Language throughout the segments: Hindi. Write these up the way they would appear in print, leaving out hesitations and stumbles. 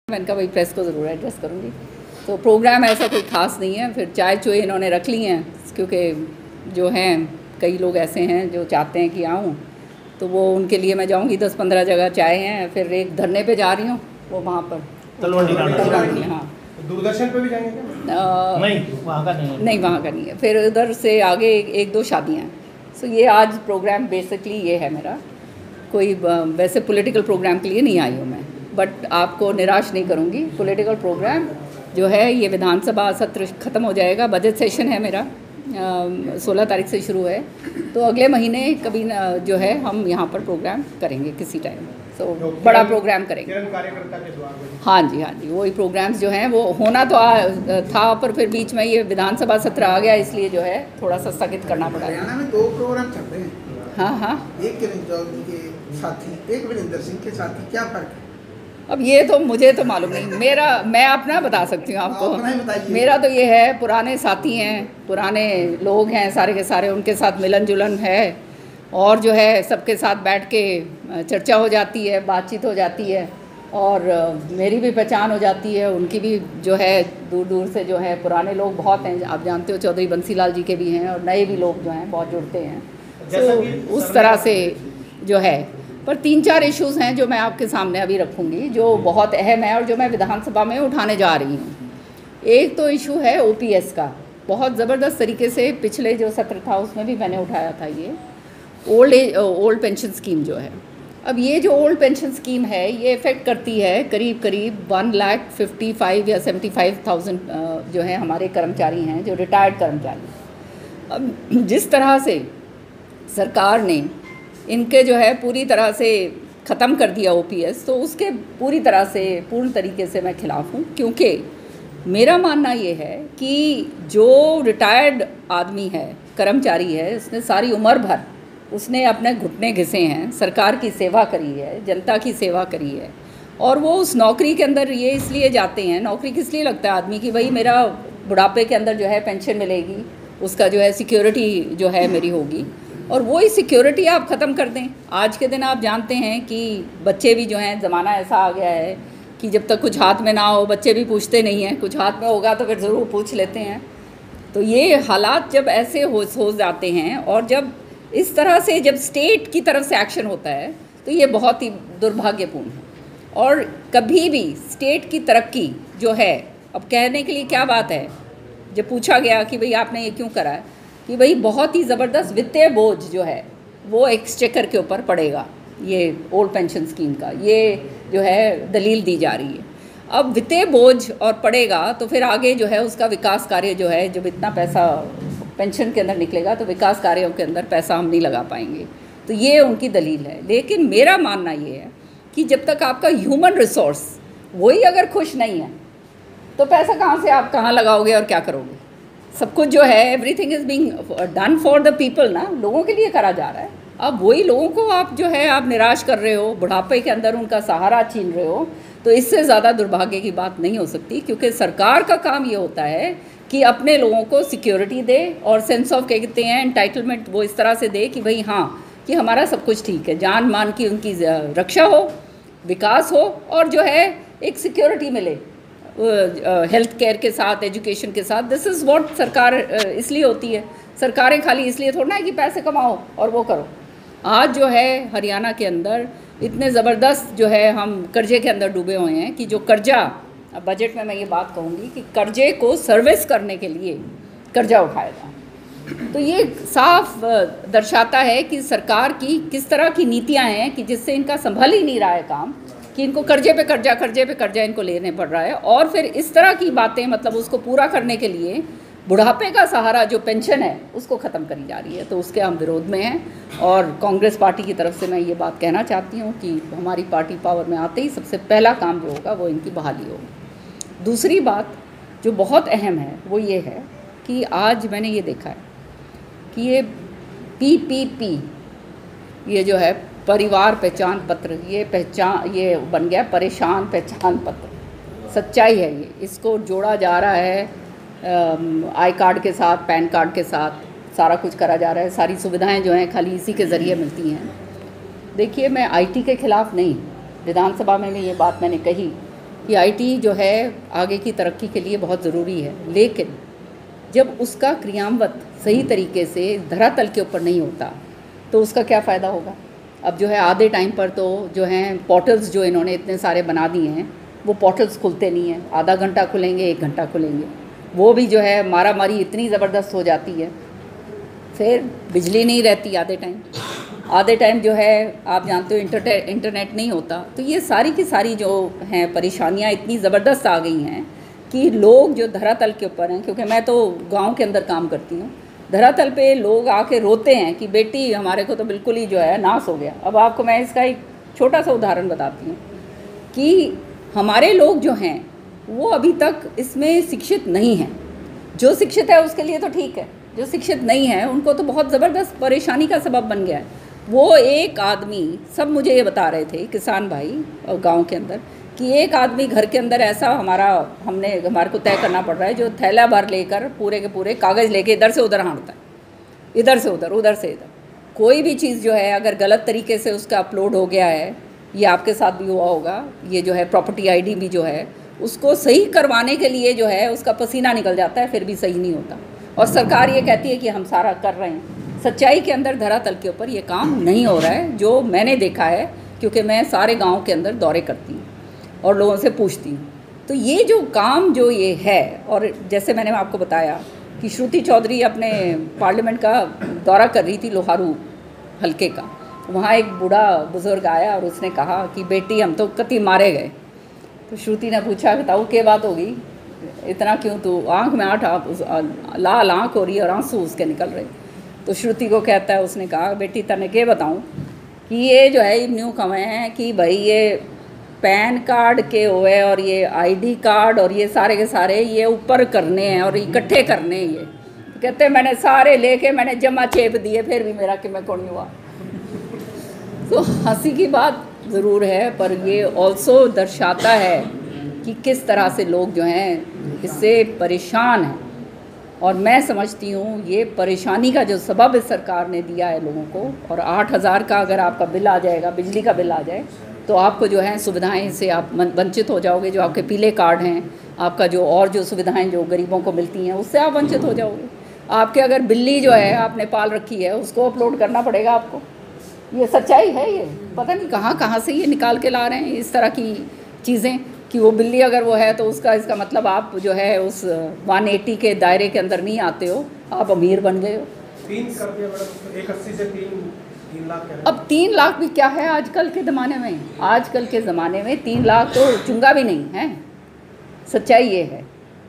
मैंने कहा भाई प्रेस को ज़रूर एड्रेस करूँगी। तो प्रोग्राम ऐसा कोई ख़ास नहीं है, फिर चाय चोए इन्होंने रख ली हैं क्योंकि जो हैं कई लोग ऐसे हैं जो चाहते हैं कि आऊँ, तो वो उनके लिए मैं जाऊँगी। 10-15 जगह चाय हैं, फिर एक धरने पे जा रही हूँ, वो वहाँ पर तलवंडी। हाँ, दूरदर्शन पे भी जाएंगे क्या? नहीं, वहाँ का नहीं है। नहीं, वहाँ का नहीं है। फिर उधर से आगे एक दो शादियाँ हैं। सो ये आज प्रोग्राम बेसिकली ये है मेरा। कोई वैसे पॉलिटिकल प्रोग्राम के लिए नहीं आई हूँ मैं, बट आपको निराश नहीं करूँगी। पॉलिटिकल प्रोग्राम जो है ये विधानसभा सत्र ख़त्म हो जाएगा, बजट सेशन है मेरा 16 तारीख से शुरू है, तो अगले महीने कभी जो है हम यहाँ पर प्रोग्राम करेंगे किसी टाइम। तो बड़ा प्रोग्राम करेंगे। कार्यकर्ता के द्वार में। हाँ जी, वही प्रोग्राम्स जो हैं वो होना तो था, पर फिर बीच में ये विधानसभा सत्र आ गया, इसलिए जो है थोड़ा सा स्थगित करना पड़ा। हरियाणा में 2 प्रोग्राम चल रहे हैं। हाँ, एक किरण चौधरी के साथी, एक वीरेंद्र सिंह के साथी, क्या फ़र्क है? अब ये तो मुझे तो मालूम नहीं। मैं अपना बता सकती हूँ आपको। मेरा तो ये है, पुराने साथी हैं, पुराने लोग हैं सारे के सारे, उनके साथ मिलन जुलन है और जो है सबके साथ बैठ के चर्चा हो जाती है, बातचीत हो जाती है और मेरी भी पहचान हो जाती है, उनकी भी जो है दूर दूर से जो है पुराने लोग बहुत हैं, आप जानते हो चौधरी बंसीलाल जी के भी हैं और नए भी लोग जो हैं बहुत जुड़ते हैं। तो उस तरह से जो है, पर 3-4 इश्यूज़ हैं जो मैं आपके सामने अभी रखूँगी, जो बहुत अहम है और जो मैं विधानसभा में उठाने जा रही हूँ। एक तो इशू है ओपीएस का, बहुत ज़बरदस्त तरीके से पिछले जो सत्र था उसमें भी मैंने उठाया था, ये ओल्ड पेंशन स्कीम जो है। अब ये जो ओल्ड पेंशन स्कीम है ये इफ़ेक्ट करती है करीब 1,55,000 या 75,000 जो है हमारे कर्मचारी हैं, जो रिटायर्ड कर्मचारी। अब जिस तरह से सरकार ने इनके जो है पूरी तरह से ख़त्म कर दिया ओपीएस, तो उसके पूरी तरह से पूर्ण तरीके से मैं खिलाफ़ हूँ, क्योंकि मेरा मानना ये है कि जो रिटायर्ड आदमी है, कर्मचारी है, उसने सारी उम्र भर उसने अपने घुटने घिसे हैं, सरकार की सेवा करी है, जनता की सेवा करी है, और वो उस नौकरी के अंदर ये इसलिए जाते हैं, नौकरी किस लिए लगता है आदमी की, भाई मेरा बुढ़ापे के अंदर जो है पेंशन मिलेगी, उसका जो है सिक्योरिटी जो है मेरी होगी, और वही सिक्योरिटी आप ख़त्म कर दें। आज के दिन आप जानते हैं कि बच्चे भी जो हैं, ज़माना ऐसा आ गया है कि जब तक कुछ हाथ में ना हो बच्चे भी पूछते नहीं हैं, कुछ हाथ में होगा तो फिर ज़रूर पूछ लेते हैं। तो ये हालात जब ऐसे हो जाते हैं और जब इस तरह से जब स्टेट की तरफ से एक्शन होता है तो ये बहुत ही दुर्भाग्यपूर्ण है। और कभी भी स्टेट की तरक्की जो है, अब कहने के लिए क्या बात है, जब पूछा गया कि भाई आपने ये क्यों करा है, कि भाई बहुत ही ज़बरदस्त वित्तीय बोझ जो है वो एक्सचेकर के ऊपर पड़ेगा, ये ओल्ड पेंशन स्कीम का ये जो है दलील दी जा रही है। अब वित्तीय बोझ और पड़ेगा तो फिर आगे जो है उसका विकास कार्य जो है, जब इतना पैसा पेंशन के अंदर निकलेगा तो विकास कार्यों के अंदर पैसा हम नहीं लगा पाएंगे, तो ये उनकी दलील है। लेकिन मेरा मानना ये है कि जब तक आपका ह्यूमन रिसोर्स वही अगर खुश नहीं है तो पैसा कहाँ से आप कहाँ लगाओगे और क्या करोगे। सब कुछ जो है, everything is being done for the people ना, लोगों के लिए करा जा रहा है। अब वही लोगों को आप जो है आप निराश कर रहे हो, बुढ़ापे के अंदर उनका सहारा छीन रहे हो, तो इससे ज़्यादा दुर्भाग्य की बात नहीं हो सकती। क्योंकि सरकार का काम ये होता है कि अपने लोगों को सिक्योरिटी दे और सेंस ऑफ क्या कहते हैं एंटाइटलमेंट वो इस तरह से दे कि भाई हाँ कि हमारा सब कुछ ठीक है, जान मान की उनकी रक्षा हो, विकास हो और जो है एक सिक्योरिटी मिले हेल्थ केयर के साथ, एजुकेशन के साथ। दिस इज़ व्हाट सरकार इसलिए होती है। सरकारें खाली इसलिए थोड़ा है कि पैसे कमाओ और वो करो। आज जो है हरियाणा के अंदर इतने ज़बरदस्त जो है हम कर्जे के अंदर डूबे हुए हैं कि जो कर्जा, अब बजट में मैं ये बात कहूँगी कि कर्जे को सर्विस करने के लिए कर्जा उठाएगा। तो ये साफ दर्शाता है कि सरकार की किस तरह की नीतियाँ हैं कि जिससे इनका संभल ही नहीं रहा है काम, कि इनको कर्जे पे कर्जा इनको लेने पड़ रहा है। और फिर इस तरह की बातें, मतलब उसको पूरा करने के लिए बुढ़ापे का सहारा जो पेंशन है उसको ख़त्म करी जा रही है, तो उसके हम विरोध में हैं। और कांग्रेस पार्टी की तरफ से मैं ये बात कहना चाहती हूँ कि हमारी पार्टी पावर में आते ही सबसे पहला काम जो होगा वो इनकी बहाली होगी। दूसरी बात जो बहुत अहम है वो ये है कि आज मैंने ये देखा है कि ये PPP, ये जो है परिवार पहचान पत्र, ये बन गया परेशान पहचान पत्र। सच्चाई है ये, इसको जोड़ा जा रहा है आई कार्ड के साथ, पैन कार्ड के साथ, सारा कुछ करा जा रहा है। सारी सुविधाएं जो हैं खाली इसी के ज़रिए मिलती हैं। देखिए, मैं IT के ख़िलाफ़ नहीं, विधानसभा में भी ये बात मैंने कही कि आईटी जो है आगे की तरक्की के लिए बहुत ज़रूरी है, लेकिन जब उसका क्रियान्वयन सही तरीके से धरातल के ऊपर नहीं होता तो उसका क्या फ़ायदा होगा। अब जो है आधे टाइम पर तो जो हैं पोर्टल्स जो इन्होंने इतने सारे बना दिए हैं, वो पोर्टल्स खुलते नहीं हैं, आधा घंटा खुलेंगे 1 घंटा खुलेंगे, वो भी जो है मारा मारी इतनी ज़बरदस्त हो जाती है। फिर बिजली नहीं रहती आधे टाइम जो है आप जानते हो इंटरनेट नहीं होता। तो ये सारी की सारी जो हैं परेशानियाँ इतनी ज़बरदस्त आ गई हैं कि लोग जो धरातल के ऊपर हैं, क्योंकि मैं तो गांव के अंदर काम करती हूँ, धरातल पे लोग आके रोते हैं कि बेटी हमारे को तो बिल्कुल ही जो है नाश हो गया। अब आपको मैं इसका एक छोटा सा उदाहरण बताती हूँ कि हमारे लोग जो हैं वो अभी तक इसमें शिक्षित नहीं हैं। जो शिक्षित है उसके लिए तो ठीक है, जो शिक्षित नहीं है उनको तो बहुत ज़बरदस्त परेशानी का सबब बन गया है। वो एक आदमी, सब मुझे ये बता रहे थे किसान भाई और गाँव के अंदर, कि एक आदमी घर के अंदर ऐसा हमारे को तय करना पड़ रहा है जो थैला भर लेकर पूरे के पूरे कागज़ लेके इधर से उधर हाँटता है, इधर से उधर, उधर से इधर। कोई भी चीज़ जो है अगर गलत तरीके से उसका अपलोड हो गया है, ये आपके साथ भी हुआ होगा, ये जो है प्रॉपर्टी आईडी भी जो है उसको सही करवाने के लिए जो है उसका पसीना निकल जाता है, फिर भी सही नहीं होता। और सरकार ये कहती है कि हम सारा कर रहे हैं। सच्चाई के अंदर धरातल के ऊपर ये काम नहीं हो रहा है, जो मैंने देखा है, क्योंकि मैं सारे गाँव के अंदर दौरे करती हूँ और लोगों से पूछती हूँ। तो ये जो काम जो ये है, और जैसे मैंने आपको बताया कि श्रुति चौधरी अपने पार्लियामेंट का दौरा कर रही थी लोहारू हलके का, वहाँ एक बूढ़ा बुज़ुर्ग आया और उसने कहा कि बेटी हम तो कति मारे गए। तो श्रुति ने पूछा बताओ क्या बात होगी, इतना क्यों, तो आँख में लाल आँख हो रही है और आंसू उसके निकल रहे। तो श्रुति को कहता है, उसने कहा बेटी तने क्या बताऊँ कि ये जो है न्यू कमे हैं कि भाई ये पैन कार्ड के हुए और ये आईडी कार्ड और ये सारे के सारे ये ऊपर करने हैं और इकट्ठे करने हैं। ये तो कहते हैं मैंने सारे लेके मैंने जमा चेप दिए, फिर भी मेरा कि मैं कौन हुआ। तो हंसी की बात ज़रूर है, पर ये ऑल्सो दर्शाता है कि किस तरह से लोग जो हैं इससे परेशान हैं। और मैं समझती हूँ ये परेशानी का जो सबब इस सरकार ने दिया है लोगों को, और 8,000 का अगर आपका बिल आ जाएगा, बिजली का बिल आ जाए, तो आपको जो है सुविधाएं से आप वंचित हो जाओगे। जो आपके पीले कार्ड हैं, आपका जो और जो सुविधाएं जो गरीबों को मिलती हैं उससे आप वंचित हो जाओगे। आपके अगर बिल्ली जो है आपने पाल रखी है उसको अपलोड करना पड़ेगा आपको। ये सच्चाई है, ये पता नहीं कहाँ से ये निकाल के ला रहे हैं इस तरह की चीज़ें कि वो बिल्ली अगर वो है तो इसका मतलब आप जो है उस 180 के दायरे के अंदर नहीं आते हो, आप अमीर बन गए हो। 3 कर दिया मैडम, 180 से 3 लाख। अब 3 लाख भी क्या है आजकल के ज़माने में, आजकल के ज़माने में 3 लाख तो चुंगा भी नहीं है। सच्चाई ये है।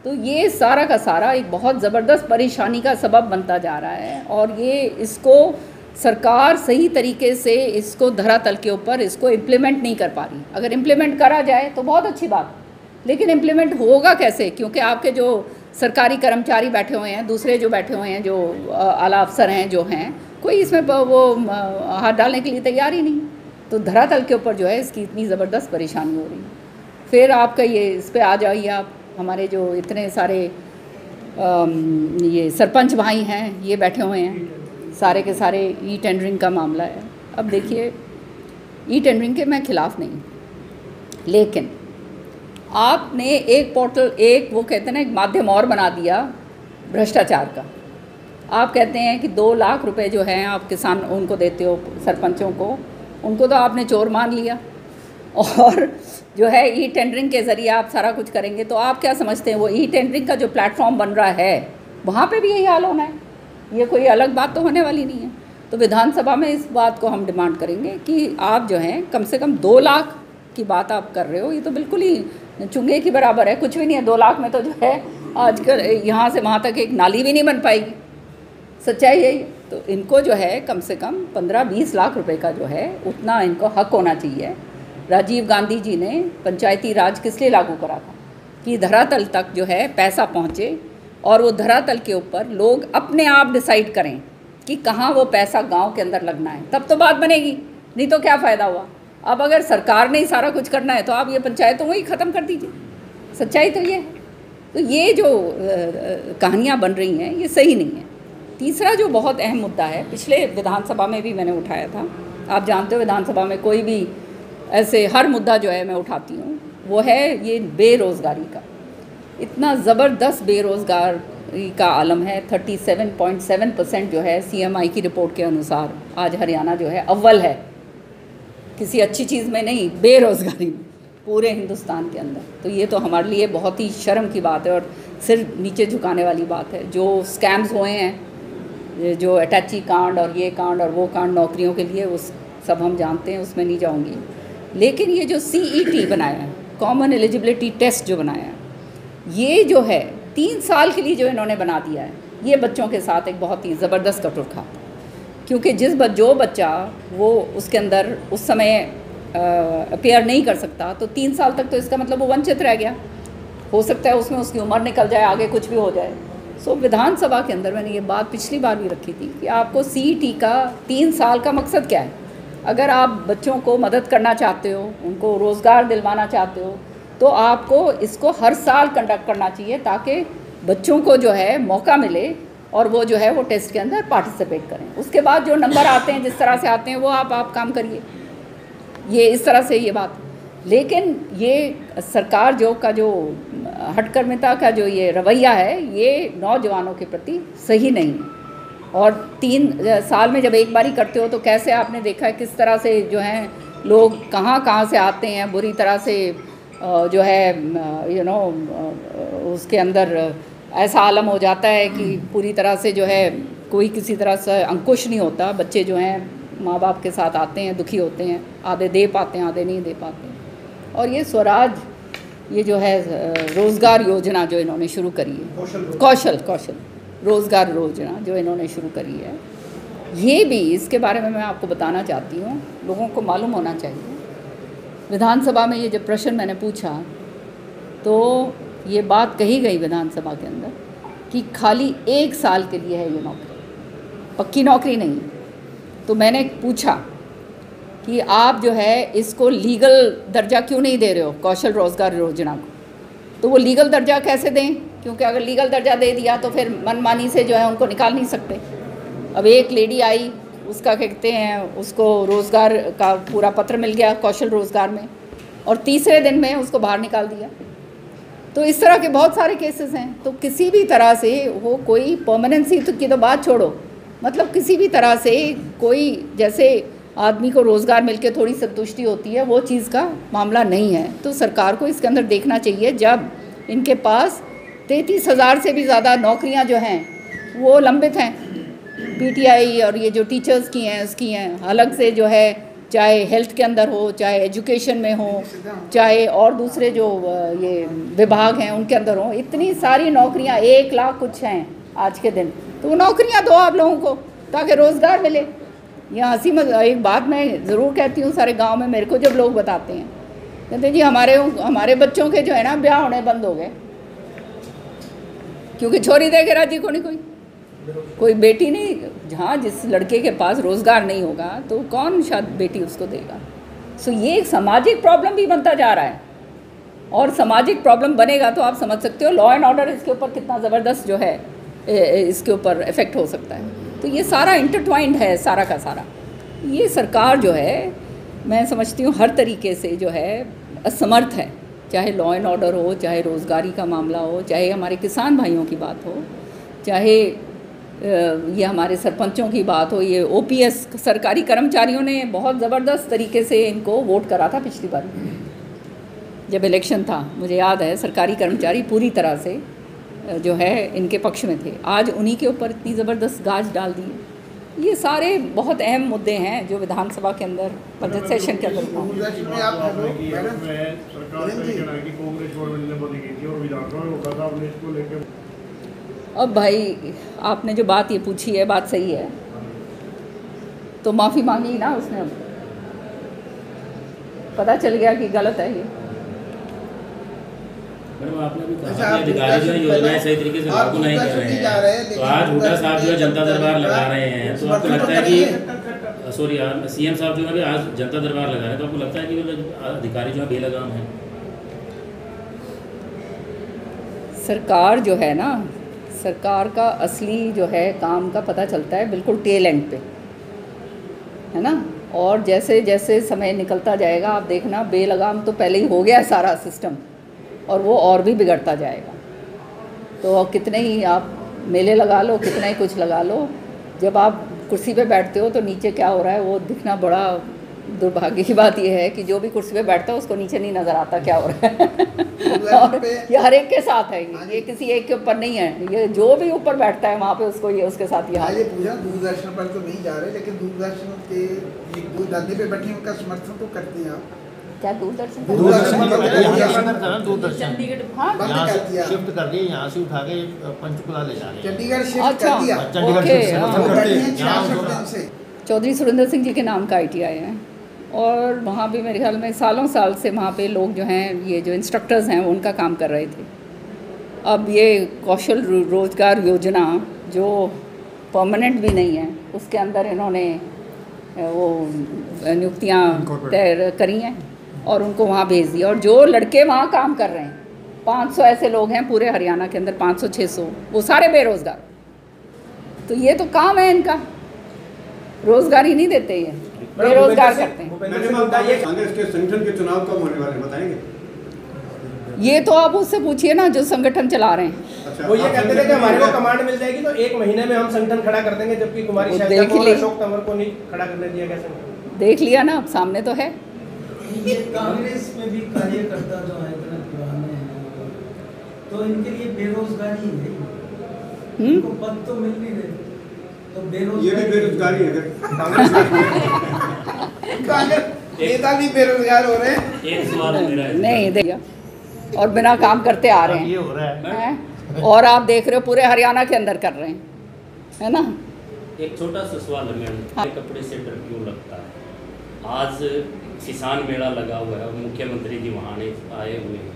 तो ये सारा का सारा एक बहुत ज़बरदस्त परेशानी का सबब बनता जा रहा है, और ये इसको सरकार सही तरीके से इसको धरातल के ऊपर इसको इम्प्लीमेंट नहीं कर पा रही। अगर इम्प्लीमेंट करा जाए तो बहुत अच्छी बात, लेकिन इम्प्लीमेंट होगा कैसे, क्योंकि आपके जो सरकारी कर्मचारी बैठे हुए हैं, दूसरे जो बैठे हुए हैं, जो आला अफसर हैं जो हैं, कोई इसमें वो हाथ डालने के लिए तैयार ही नहीं। तो धरातल के ऊपर जो है इसकी इतनी ज़बरदस्त परेशानी हो रही है। फिर आपका ये इस पर आ जाइए आप, हमारे जो इतने सारे ये सरपंच भाई हैं ये बैठे हुए हैं, सारे के सारे ई टेंडरिंग का मामला है। अब देखिए ई टेंडरिंग के मैं ख़िलाफ़ नहीं, लेकिन आपने एक पोर्टल, एक वो कहते हैं ना एक माध्यम और बना दिया भ्रष्टाचार का। आप कहते हैं कि 2 लाख रुपए जो हैं आप किसान उनको देते हो, सरपंचों को, उनको तो आपने चोर मान लिया, और जो है ई टेंडरिंग के ज़रिए आप सारा कुछ करेंगे। तो आप क्या समझते हैं वो ई टेंडरिंग का जो प्लेटफॉर्म बन रहा है वहाँ पे भी यही हाल होना है? ये कोई अलग बात तो होने वाली नहीं है। तो विधानसभा में इस बात को हम डिमांड करेंगे कि आप जो हैं कम से कम 2 लाख की बात आप कर रहे हो, ये तो बिल्कुल ही चुंगे की बराबर है, कुछ भी नहीं है। 2 लाख में तो जो है आजकल यहाँ से वहाँ तक एक नाली भी नहीं बन पाएगी। सच्चाई है। तो इनको जो है कम से कम 15-20 लाख रुपए का जो है उतना इनको हक होना चाहिए। राजीव गांधी जी ने पंचायती राज किस लिए लागू करा था कि धरातल तक जो है पैसा पहुँचे, और वो धरातल के ऊपर लोग अपने आप डिसाइड करें कि कहाँ वो पैसा गांव के अंदर लगना है, तब तो बात बनेगी। नहीं तो क्या फ़ायदा हुआ। अब अगर सरकार ने ही सारा कुछ करना है तो आप ये पंचायतों को ही ख़त्म कर दीजिए। सच्चाई तो ये है। तो ये जो कहानियाँ बन रही हैं ये सही नहीं है। तीसरा जो बहुत अहम मुद्दा है, पिछले विधानसभा में भी मैंने उठाया था, आप जानते हो विधानसभा में कोई भी ऐसे हर मुद्दा जो है मैं उठाती हूँ। वो है ये बेरोज़गारी का। इतना ज़बरदस्त बेरोज़गारी का आलम है। 37.7% जो है CMI की रिपोर्ट के अनुसार आज हरियाणा जो है अव्वल है, किसी अच्छी चीज़ में नहीं, बेरोज़गारी में पूरे हिंदुस्तान के अंदर। तो ये तो हमारे लिए बहुत ही शर्म की बात है और सिर नीचे झुकाने वाली बात है। जो स्कैम्स हुए हैं, जो अटैची कांड और ये कांड और वो कांड नौकरियों के लिए, उस सब हम जानते हैं, उसमें नहीं जाऊंगी। लेकिन ये जो CET बनाया है, कॉमन एलिजिबिलिटी टेस्ट जो बनाया है, ये जो है 3 साल के लिए जो इन्होंने बना दिया है, ये बच्चों के साथ एक बहुत ही ज़बरदस्त कटुर खाता है। क्योंकि जो बच्चा वो उसके अंदर उस समय अपेयर नहीं कर सकता, तो 3 साल तक तो इसका मतलब वो वंचित रह गया। हो सकता है उसमें उसकी उम्र निकल जाए, आगे कुछ भी हो जाए। सो विधानसभा के अंदर मैंने ये बात पिछली बार भी रखी थी कि आपको CET का 3 साल का मकसद क्या है। अगर आप बच्चों को मदद करना चाहते हो, उनको रोज़गार दिलवाना चाहते हो, तो आपको इसको हर साल कंडक्ट करना चाहिए, ताकि बच्चों को जो है मौका मिले और वो जो है वो टेस्ट के अंदर पार्टिसिपेट करें। उसके बाद जो नंबर आते हैं, जिस तरह से आते हैं, वो आप काम करिए। ये इस तरह से ये बात। लेकिन ये सरकार जो हठकर्मिता का जो ये रवैया है, ये नौजवानों के प्रति सही नहीं है। और 3 साल में जब एक बार ही करते हो, तो कैसे आपने देखा है किस तरह से जो है लोग कहाँ से आते हैं, बुरी तरह से जो है उसके अंदर ऐसा आलम हो जाता है कि पूरी तरह से जो है कोई किसी तरह से अंकुश नहीं होता। बच्चे जो हैं माँ बाप के साथ आते हैं, दुखी होते हैं, आधे दे पाते हैं, आधे नहीं दे पाते हैं। और ये स्वराज, ये जो है रोज़गार योजना जो इन्होंने शुरू करी है, कौशल रोज़गार योजना जो इन्होंने शुरू करी है, ये भी, इसके बारे में मैं आपको बताना चाहती हूँ, लोगों को मालूम होना चाहिए। विधानसभा में ये जब प्रश्न मैंने पूछा, तो ये बात कही गई विधानसभा के अंदर कि खाली 1 साल के लिए है ये नौकरी, पक्की नौकरी नहीं है। तो मैंने पूछा कि आप जो है इसको लीगल दर्जा क्यों नहीं दे रहे हो, कौशल रोज़गार योजना को। तो वो लीगल दर्जा कैसे दें, क्योंकि अगर लीगल दर्जा दे दिया तो फिर मनमानी से जो है उनको निकाल नहीं सकते। अब एक लेडी आई, उसका कहते हैं, उसको रोज़गार का पूरा पत्र मिल गया कौशल रोज़गार में, और तीसरे दिन में उसको बाहर निकाल दिया। तो इस तरह के बहुत सारे केसेस हैं। तो किसी भी तरह से वो कोई परमानेंसी की तो बात छोड़ो, मतलब किसी भी तरह से कोई, जैसे आदमी को रोज़गार मिलके थोड़ी संतुष्टि होती है, वो चीज़ का मामला नहीं है। तो सरकार को इसके अंदर देखना चाहिए। जब इनके पास 33,000 से भी ज़्यादा नौकरियां जो हैं वो लंबित हैं, PTI और ये जो टीचर्स की हैं उसकी हैं, अलग से जो है, चाहे हेल्थ के अंदर हो, चाहे एजुकेशन में हो, चाहे और दूसरे जो ये विभाग हैं उनके अंदर हो, इतनी सारी नौकरियां, 1 लाख कुछ हैं आज के दिन। तो वो नौकरियां दो आप लोगों को, ताकि रोज़गार मिले। यहाँ एक बात मैं ज़रूर कहती हूँ, सारे गांव में मेरे को जब लोग बताते हैं, कहते जी हमारे बच्चों के जो है ना ब्याह होने बंद हो गए, क्योंकि छोरी दे के राजी को नहीं, कोई बेटी नहीं। जहाँ जिस लड़के के पास रोज़गार नहीं होगा तो कौन शायद बेटी उसको देगा। सो ये एक सामाजिक प्रॉब्लम भी बनता जा रहा है, और सामाजिक प्रॉब्लम बनेगा तो आप समझ सकते हो लॉ एंड ऑर्डर इसके ऊपर कितना ज़बरदस्त जो है इसके ऊपर इफ़ेक्ट हो सकता है। तो ये सारा इंटरट्वाइंड है, सारा का सारा। ये सरकार जो है, मैं समझती हूँ हर तरीके से जो है असमर्थ है, चाहे लॉ एंड ऑर्डर हो, चाहे रोज़गारी का मामला हो, चाहे हमारे किसान भाइयों की बात हो, चाहे ये हमारे सरपंचों की बात हो, ये OPS सरकारी कर्मचारियों ने बहुत ज़बरदस्त तरीके से इनको वोट करा था पिछली बार जब इलेक्शन था। मुझे याद है सरकारी कर्मचारी पूरी तरह से जो है इनके पक्ष में थे। आज उन्हीं के ऊपर इतनी ज़बरदस्त गाज डाल दी है। ये सारे बहुत अहम मुद्दे हैं जो विधानसभा के अंदर बजट सेशन के अंदर अब भाई आपने जो बात ये पूछी है, बात सही है, तो माफ़ी मांगी ना उसने, अब पता चल गया कि गलत है ये। मैडम आपने भी कहा कि अधिकारी जो योजनाएं सही तरीके से लागू नहीं कर रहे हैं, तो आज हुड्डा साहब जो है जनता दरबार लगा रहे हैं, तो आपको लगता है कि CM साहब जो है आज जनता दरबार लगा रहे हैं, तो आपको लगता है कि अधिकारी जो है बेलगाम है? सरकार जो है ना, सरकार का असली जो है काम का पता चलता है बिल्कुल टेल एंड पे, है ना। और जैसे जैसे समय निकलता जाएगा आप देखना, बेलगाम तो पहले ही हो गया सारा सिस्टम, और वो और भी बिगड़ता जाएगा। तो कितने ही आप मेले लगा लो, कितना ही कुछ लगा लो, जब आप कुर्सी पे बैठते हो तो नीचे क्या हो रहा है वो दिखना बड़ा दुर्भाग्य की बात यह है कि जो भी कुर्सी पे बैठता है उसको नीचे नहीं नज़र आता क्या हो रहा है। और ये हर एक के साथ है, ये किसी एक के ऊपर नहीं है, ये जो भी ऊपर बैठता है वहाँ पे उसको ये उसके साथ यहाँ। ये पूछा दूरदर्शन पर तो नहीं जा रहे, लेकिन दूरदर्शन के दादे पे बैठे उनका समर्थन तो करते हैं आप? क्या दूरदर्शन चंडीगढ़ शिफ्ट कर दिए, यहाँ से उठा के पंचकुला ले जा रहे हैं। चंडीगढ़ शिफ्ट कर दिया। चौधरी सुरेंद्र सिंह जी के नाम का ITI है, और वहाँ भी मेरे ख्याल में सालों साल से वहाँ पे लोग जो हैं, ये जो इंस्ट्रक्टर्स हैं वो उनका काम कर रहे थे। अब ये कौशल रोजगार योजना जो परमानेंट भी नहीं है, उसके अंदर इन्होंने वो नियुक्तियाँ तय करी हैं और उनको वहाँ भेज दिया। और जो लड़के वहाँ काम कर रहे हैं, 500 ऐसे लोग हैं पूरे हरियाणा के अंदर, 500-600, वो सारे बेरोज़गार। तो ये तो काम है इनका, रोज़गार ही नहीं देते, ये बेरोज़गार करते हैं। कांग्रेस के संगठन के चुनाव कब होने वाले बताएंगे? ये तो आप उससे पूछिए ना जो संगठन चला रहे हैं। अच्छा, वो ये कहते थे कि हमारे को कमांड मिल जाएगी तो 1 महीने में हम संगठन खड़ा कर देंगे, जबकि कुमारी शैलजा को और अशोक तंवर को नहीं खड़ा करने दिया गया संगठन। देख लिया ना, अब सामने तो है। ये कांग्रेस में भी कार्यकर्ता जो है इतने पुराने हैं, तो इनके लिए बेरोजगारी है, इनको पद तो मिल नहीं रहे, तो बेरोजगारी, ये भी बेरोजगारी है। कांग्रेस नेता भी बेरोजगार हो रहे हैं। एक सवाल मेरा है। नहीं देखिए, और बिना काम करते आ रहे हैं, ये हो रहा है। और आप देख रहे हो पूरे हरियाणा के अंदर कर रहे हैं, है ना। एक छोटा सा सवाल है मैम, हाँ। कपड़े से डर क्यों लगता है? आज किसान मेला लगा हुआ है और मुख्यमंत्री जी वहाँ आए हुए हैं,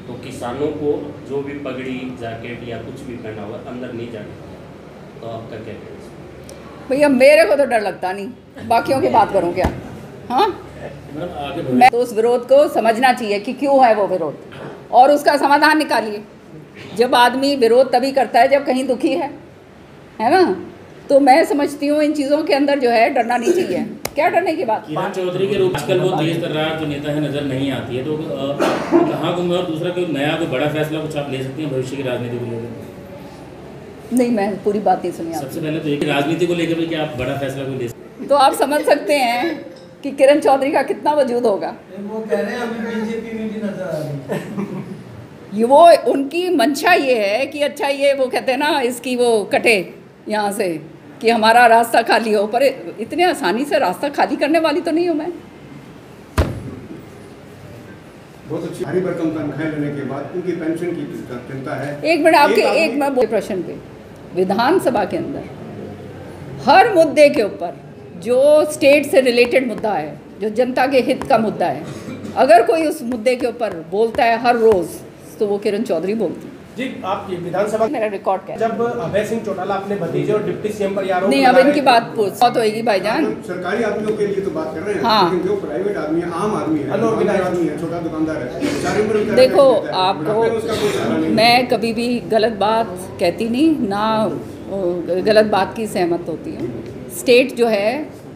तो किसानों को जो भी पगड़ी जैकेट या कुछ भी पहना हुआ अंदर नहीं जाने, तो आपका क्या कहना है? भैया मेरे को तो डर लगता नहीं, बाकियों की बात करूँ क्या? हाँ, मैं तो उस विरोध को समझना चाहिए कि क्यों है वो विरोध, और उसका समाधान निकालिए। जब आदमी विरोध तभी करता है जब कहीं दुखी है ना। तो मैं समझती हूँ इन चीज़ों के अंदर जो है डरना नहीं चाहिए। क्या डरने की बात? किरण चौधरी के रूप आजकल वो तेज तर्रार जो नेता है नजर नहीं आती है, तो कहाँ गुम है? और दूसरा कोई नया कोई बड़ा फैसला कुछ आप ले सकती हैं भविष्य की राजनीति को लेकर? नहीं, मैं पूरी बात नहीं सुनी। सबसे पहले तो एक राजनीति को लेकर भी क्या आप बड़ा फैसला कोई ले सकते हैं? तो आप समझ सकते हैं कि किरण चौधरी का कितना वजूद होगा। वो कह रहे हैं अभी बीजेपी में भी नजर आ रही है। ये वो उनकी मंशा ये है कि अच्छा ये वो कहते हैं ना, इसकी वो कटे यहाँ से कि हमारा रास्ता खाली हो, पर इतने आसानी से रास्ता खाली करने वाली तो नहीं हूँ मैं। बहुत अच्छी भारी भरकम तनख्वाह लेने के बाद उनकी पेंशन की चिंता है। एक मिनट आपके एक मैं प्रश्न पे, विधानसभा के अंदर हर मुद्दे के ऊपर जो स्टेट से रिलेटेड मुद्दा है, जो जनता के हित का मुद्दा है, अगर कोई उस मुद्दे के ऊपर बोलता है हर रोज़, तो वो किरण चौधरी बोलती है। जी, आप ये विधानसभा मेरा रिकॉर्ड क्या है? जब अभय सिंह चौटाला अपने भतीजे और डिप्टी सीएम पर आरोप नहीं, अब इनकी बात बहुत होएगी भाईजान। सरकारी आदमियों के लिए तो बात कर रहे हैं, हाँ। लेकिन जो प्राइवेट आदमी है, आम आदमी है, दुकानदार आदमी है, छोटा दुकानदार है, देखो आपको मैं कभी भी गलत बात कहती नहीं, ना गलत बात की सहमत होती हूँ। स्टेट जो है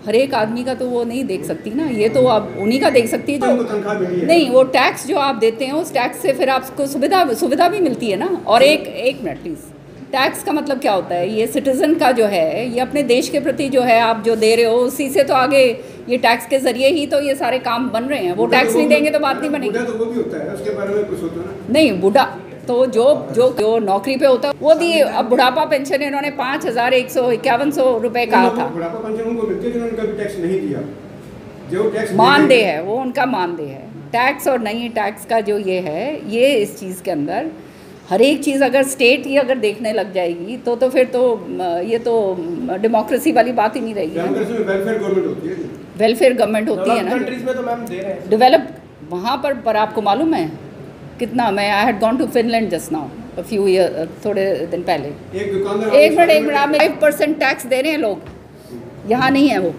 हर एक आदमी का तो वो नहीं देख सकती ना, ये तो आप उन्हीं का देख सकती है जो नहीं, वो टैक्स जो आप देते हैं उस टैक्स से फिर आपको सुविधा भी मिलती है ना। और एक मिनट प्लीज़, टैक्स का मतलब क्या होता है? ये सिटीज़न का जो है, ये अपने देश के प्रति जो है आप जो दे रहे हो, उसी से तो आगे ये टैक्स के ज़रिए ही तो ये सारे काम बन रहे हैं। वो टैक्स नहीं देंगे तो बात नहीं बनेगी। तो वो भी होता है, उसके बारे में कुछ होता है नहीं, बूढ़ा तो जो नौकरी पे होता है वो दिए। अब बुढ़ापा पेंशन इन्होंने 5,151 रुपये कहा था। बुढ़ापा पेंशन उनको मिलती है जिन्होंने कभी टैक्स नहीं दिया, जो टैक्स मानदेय है वो उनका मानदेय है। टैक्स और नहीं टैक्स का जो ये है, ये इस चीज़ के अंदर हर एक चीज़ अगर स्टेट ही अगर देखने लग जाएगी तो फिर तो ये तो डेमोक्रेसी वाली बात ही नहीं रहेगी। वेलफेयर गवर्नमेंट होती है, वेलफेयर गवर्नमेंट होती है ना, कंट्रीज में तो मैम दे रहे हैं डेवलप वहाँ पर आपको मालूम है कितना? मैं I had gone to Finland just now a few year, थोड़े दिन पहले। एक दुकानदार एक मिनट आप 5% टैक्स दे रहे हैं लोग, यहाँ नहीं है वो।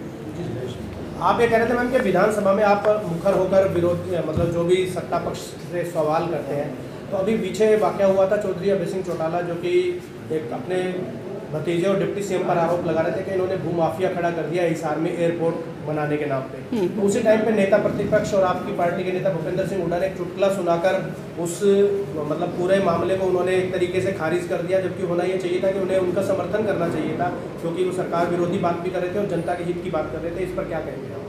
आप ये कह रहे थे मैम कि विधानसभा में आप मुखर होकर विरोध, मतलब जो भी सत्ता पक्ष से सवाल करते हैं, तो अभी पीछे वाकया हुआ था चौधरी अभय सिंह चौटाला जो कि एक अपने भतीजे और डिप्टी सीएम पर आरोप लगा रहे थे कि इन्होंने भूमाफिया खड़ा कर दिया हिसार में एयरपोर्ट बनाने के नाम पे। तो उसी टाइम पे नेता प्रतिपक्ष और आपकी पार्टी के नेता भूपेंद्र सिंह हुड्डा ने एक चुटकुला सुनाकर उस मतलब पूरे मामले को उन्होंने एक तरीके से खारिज कर दिया, जबकि होना ये चाहिए था कि उन्हें उनका समर्थन करना चाहिए था, क्योंकि वो सरकार विरोधी बात भी कर रहे थे और जनता के हित की बात कर रहे थे। इस पर क्या कहेंगे?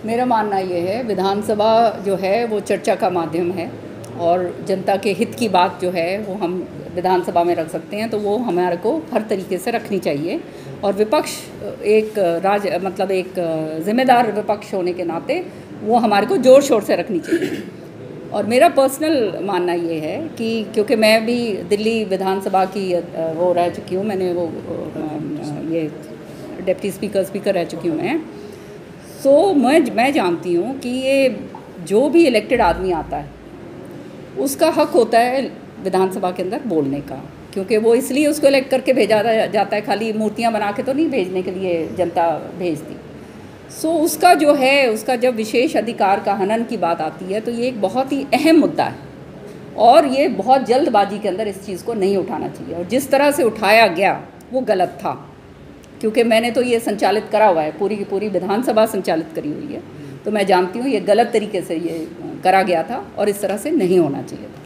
मेरा मानना ये है, विधानसभा जो है वो चर्चा का माध्यम है और जनता के हित की बात जो है वो हम विधानसभा में रख सकते हैं, तो वो हमारे को हर तरीके से रखनी चाहिए। और विपक्ष एक एक जिम्मेदार विपक्ष होने के नाते वो हमारे को ज़ोर शोर से रखनी चाहिए। और मेरा पर्सनल मानना ये है कि क्योंकि मैं भी दिल्ली विधानसभा की वो रह चुकी हूँ, मैंने वो ये डिप्टी स्पीकर रह चुकी हूँ मैं, सो मैं जानती हूँ कि ये जो भी इलेक्टेड आदमी आता है उसका हक होता है विधानसभा के अंदर बोलने का, क्योंकि वो इसलिए उसको इलेक्ट करके भेजा जाता है, खाली मूर्तियाँ बना के तो नहीं भेजने के लिए जनता भेजती। सो उसका जो है, उसका जब विशेष अधिकार का हनन की बात आती है तो ये एक बहुत ही अहम मुद्दा है और ये बहुत जल्दबाजी के अंदर इस चीज़ को नहीं उठाना चाहिए। और जिस तरह से उठाया गया वो गलत था, क्योंकि मैंने तो ये संचालित करा हुआ है, पूरी की पूरी विधानसभा संचालित करी हुई है, तो मैं जानती हूँ ये गलत तरीके से ये करा गया था और इस तरह से नहीं होना चाहिए था।